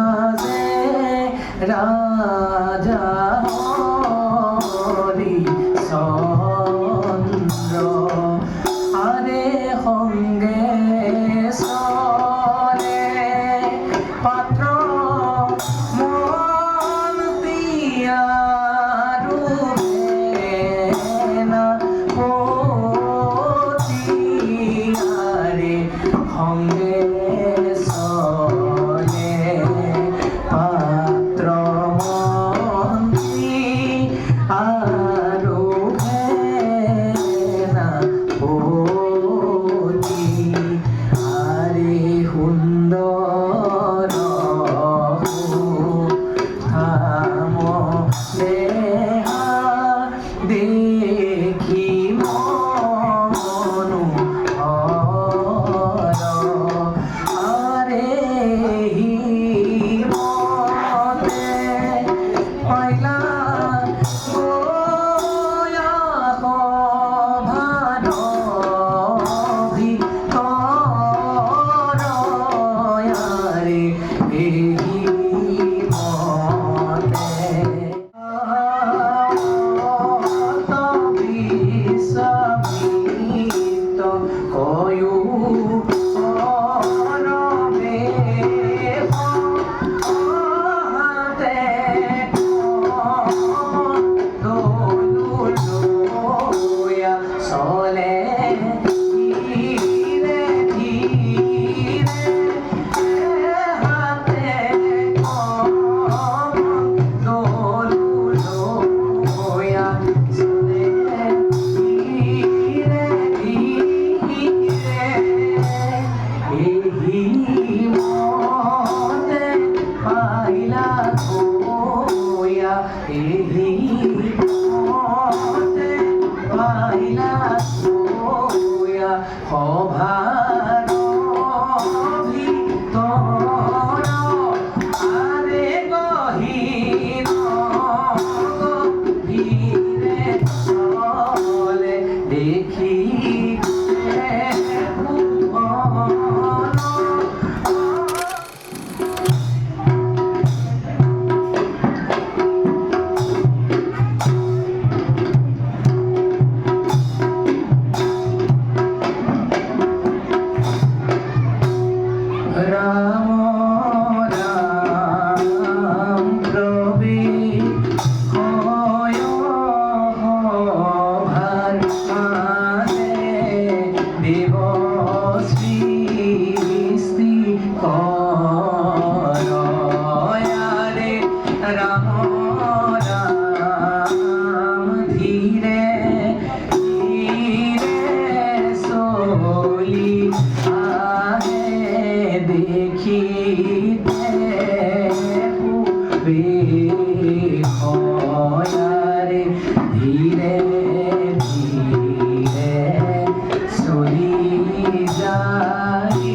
মাঝে ৰাজা হৰি চন্দ্ৰ আৰে সঙ্গে চলে পাত্ৰ মন দিয়া ৰূপেনা পতিয়াৰে সঙ্গে চলে পাত্ৰ মন্ত্ৰী আৰু হেনা পতি আরে সুন্দর থাম দেহা দেখি মনু আরে মতে পাইলা গোয়া ভান ভিতরে এই মতে বিষমিত কয়ু অরবে হাতে দোলুয়া চলে ধীরে ধীরে হাতে দোলুয়া চলে ধীরে ধীরে এই মতে পাইলা গোয়া এই মতে পাইলা গোয়া সভার ভিতৰ আৰে গহীন গভীৰে চলে দেখি রাম রাম প্রবি হয় ভার মাঝে দেব সৃষ্টি করে রাম রাম ধীরে ধীরে চলি দেখিতে হয়ারে ধীরে ধীরে চলি যাই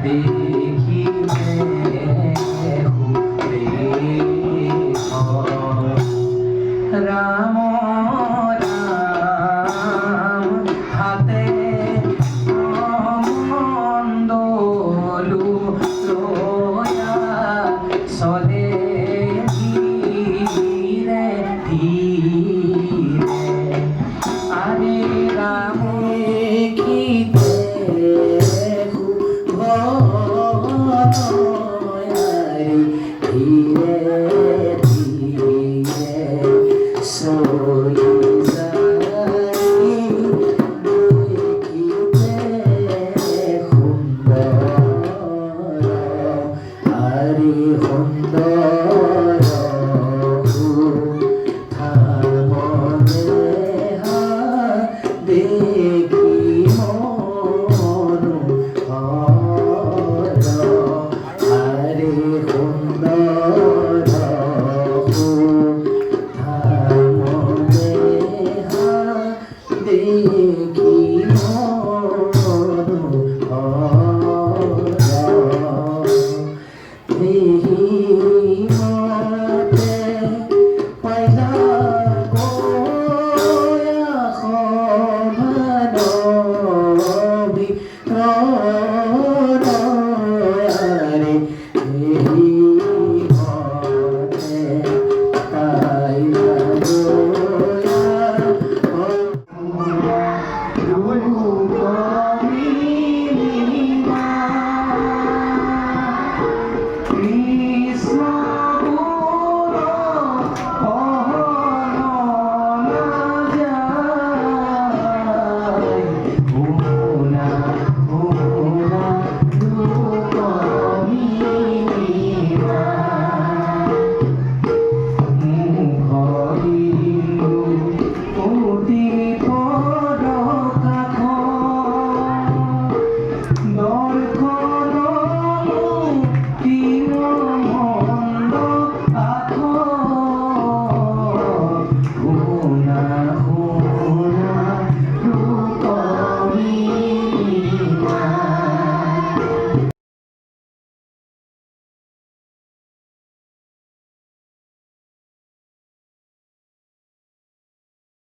দেখিতে রাম রাম হাতে মন্দলু রোয়া চলে ধীরে ধীরে আরে রাম দেখিতে ধীরে ধীরে চলি যাই দেখিতে সুন্দর আরে সুন্দর থাম দেহা দেখি মনু আরে সুন্দর থাম দেহা দেখি মনু